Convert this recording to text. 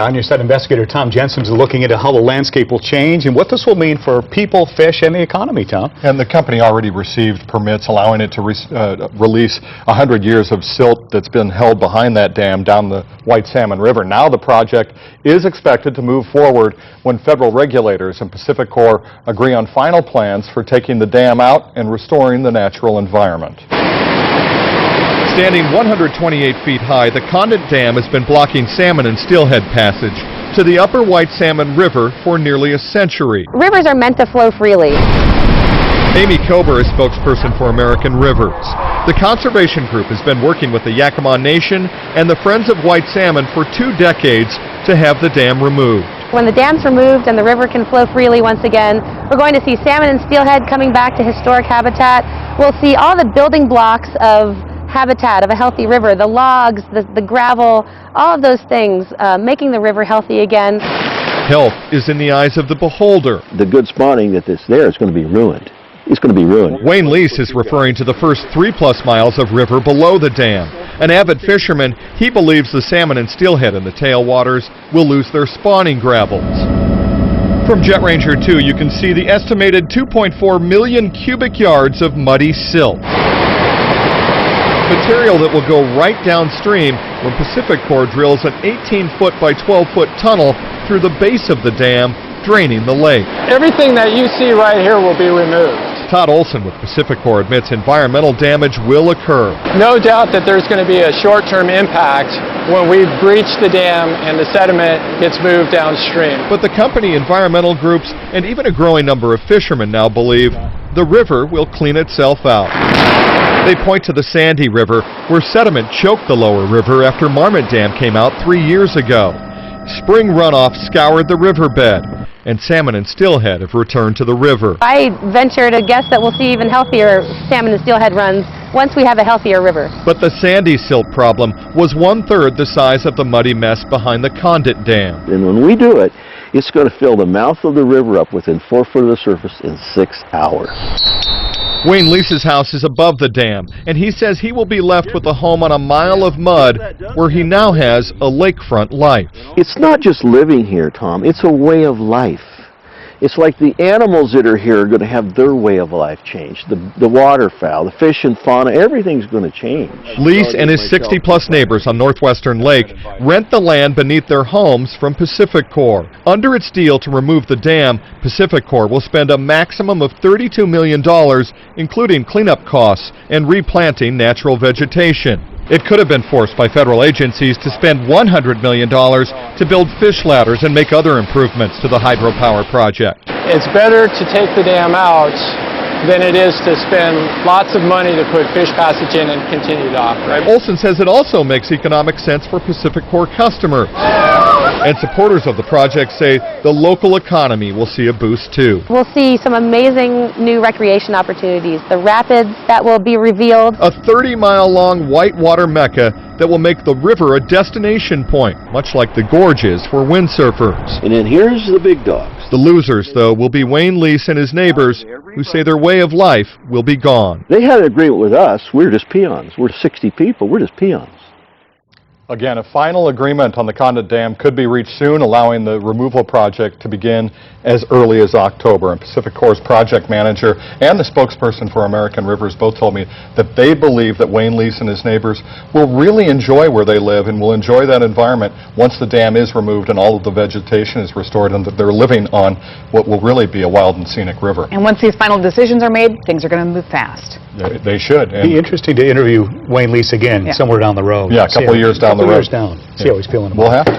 On your set, investigator Tom Jensen is looking into how the landscape will change and what this will mean for people, fish, and the economy, Tom. And the company already received permits allowing it to release 100 years of silt that's been held behind that dam down the White Salmon River. Now the project is expected to move forward when federal regulators and Pacific Corps agree on final plans for taking the dam out and restoring the natural environment. Standing 128 feet high, the Condit Dam has been blocking salmon and steelhead passage to the upper White Salmon River for nearly a century. Rivers are meant to flow freely. Amy Kober is spokesperson for American Rivers. The conservation group has been working with the Yakima Nation and the Friends of White Salmon for 2 decades to have the dam removed. When the dam's removed and the river can flow freely once again, we're going to see salmon and steelhead coming back to historic habitat. We'll see all the building blocks of habitat of a healthy river, the logs, the gravel, all of those things, making the river healthy again. Health is in the eyes of the beholder. The good spawning that is there is going to be ruined. It's going to be ruined. Wayne Lease is referring to the first 3+ miles of river below the dam. An avid fisherman, he believes the salmon and steelhead in the tailwaters will lose their spawning gravels. From Jet Ranger 2, you can see the estimated 2.4 million cubic yards of muddy silt. Material that will go right downstream when Pacific Corps drills an 18-foot by 12-foot tunnel through the base of the dam, draining the lake. Everything that you see right here will be removed. Todd Olson with Pacific Corps admits environmental damage will occur. No doubt that there's going to be a short-term impact when we breach the dam and the sediment gets moved downstream. But the company, environmental groups, and even a growing number of fishermen now believe the river will clean itself out. They point to the Sandy River, where sediment choked the lower river after Marmot Dam came out 3 years ago. Spring runoff scoured the riverbed, and salmon and steelhead have returned to the river. I venture to guess that we'll see even healthier salmon and steelhead runs once we have a healthier river. But the Sandy silt problem was 1/3 the size of the muddy mess behind the Condit Dam. And when we do it, it's going to fill the mouth of the river up within 4 foot of the surface in 6 hours. Wayne Lease's house is above the dam, and he says he will be left with a home on a mile of mud where he now has a lakefront life. It's not just living here, Tom. It's a way of life. It's like the animals that are here are going to have their way of life change. The waterfowl, the fish and fauna, everything's going to change. Lease and his 60-plus neighbors on Northwestern Lake rent the land beneath their homes from Pacific Corps. Under its deal to remove the dam, Pacific Corps will spend a maximum of $32 million, including cleanup costs and replanting natural vegetation. It could have been forced by federal agencies to spend $100 million to build fish ladders and make other improvements to the hydropower project. It's better to take the dam out than it is to spend lots of money to put fish passage in and continue to operate. Olson says it also makes economic sense for Pacific Corps customers. And supporters of the project say the local economy will see a boost too. We'll see some amazing new recreation opportunities. The rapids that will be revealed. A 30-mile-long whitewater mecca that will make the river a destination point, much like the gorges for windsurfers. And then here's the big dogs. The losers, though, will be Wayne Lease and his neighbors, who say their way of life will be gone. They had an agreement with us. We're just peons. We're 60 people. We're just peons. Again, a final agreement on the Condit Dam could be reached soon, allowing the removal project to begin as early as October. And Pacific Corps' project manager and the spokesperson for American Rivers both told me that they believe that Wayne Lease and his neighbors will really enjoy where they live and will enjoy that environment once the dam is removed and all of the vegetation is restored, and that they're living on what will really be a wild and scenic river. And once these final decisions are made, things are going to move fast. They should. It'd be interesting to interview Wayne Lease again somewhere down the road. Yeah, a couple of years down the road. See how he's feeling about it. We'll have to.